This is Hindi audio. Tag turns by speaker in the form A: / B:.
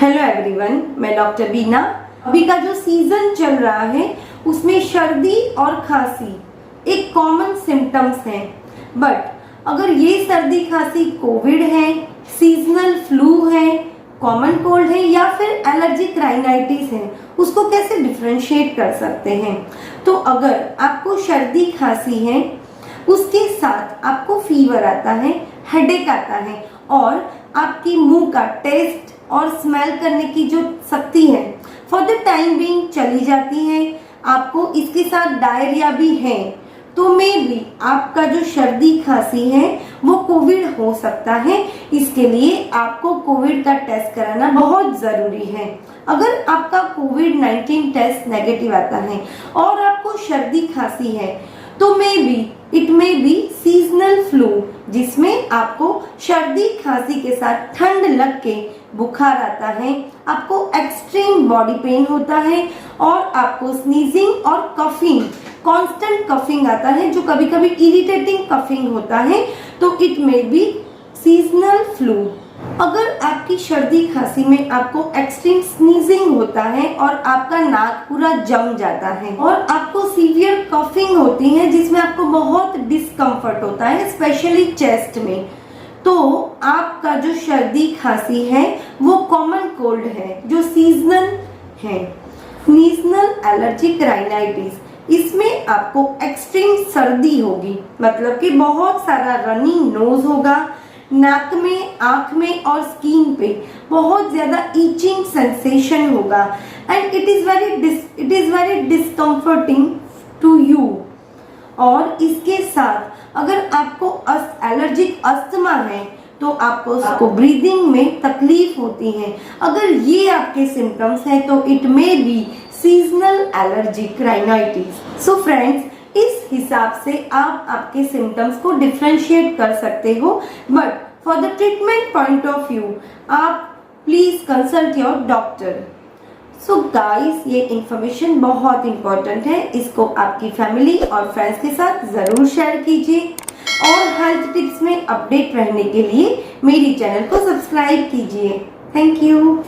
A: हेलो एवरीवन, मैं डॉक्टर बीना। अभी का जो सीजन चल रहा है उसमें सर्दी और खांसी एक कॉमन सिम्टम्स हैं। बट अगर ये सर्दी खांसी कोविड है, सीजनल फ्लू है, कॉमन कोल्ड है या फिर एलर्जिक राइनाइटिस है, उसको कैसे डिफरेंशिएट कर सकते हैं। तो अगर आपको सर्दी खांसी है, उसके साथ आपको फीवर आता है, हेडेक आता है और आपकी मुंह का टेस्ट और स्मेल करने की जो शक्ति है फॉर द टाइम बीइंग चली जाती है, आपको इसके साथ डायरिया भी है, तो मे बी आपका जो सर्दी खांसी है वो कोविड हो सकता है। इसके लिए आपको कोविड का टेस्ट कराना बहुत जरूरी है। अगर आपका कोविड-19 टेस्ट नेगेटिव आता है और आपको सर्दी खांसी है तो it may be seasonal flu, जिसमें आपको सर्दी खांसी के साथ ठंड लग के बुखार आता है, आपको एक्सट्रीम बॉडी पेन होता है और आपको स्नीजिंग और कफिंग, कांस्टेंट कफिंग आता है जो कभी कभी इरिटेटिंग कफिंग होता है, तो it may be seasonal flu. अगर आपकी सर्दी खांसी में आपको एक्सट्रीम स्नीजिंग होता है और आपका नाक पूरा जम जाता है और आपको सीवियर कफिंग होती है जिसमें आपको बहुत डिस्कम्फर्ट होता है, स्पेशली चेस्ट में, तो आपका जो सर्दी खांसी है वो कॉमन कोल्ड है जो सीजनल है। सीजनल एलर्जिक राइनाइटिस, इसमें आपको एक्सट्रीम सर्दी होगी, मतलब कि बहुत सारा रनिंग नोज होगा, नाक में, आंख में और स्किन पे बहुत ज्यादा ईचिंग सेंसेशन होगा and it is very discomforting to you. और इसके साथ अगर आपको एलर्जिक अस्थमा है तो आपको ब्रीदिंग में तकलीफ होती है। अगर ये आपके सिम्टम्स हैं तो it may be seasonal allergic rhinitis. So friends, इस हिसाब से आप आपके सिम्टम्स को डिफरेंशिएट कर सकते हो, but for the treatment point of view आप please consult your doctor. So guys, ये इंफॉर्मेशन बहुत इंपॉर्टेंट है, इसको आपकी फैमिली और फ्रेंड्स के साथ जरूर शेयर कीजिए और हेल्थ टिप्स में अपडेट रहने के लिए मेरी चैनल को सब्सक्राइब कीजिए। Thank you.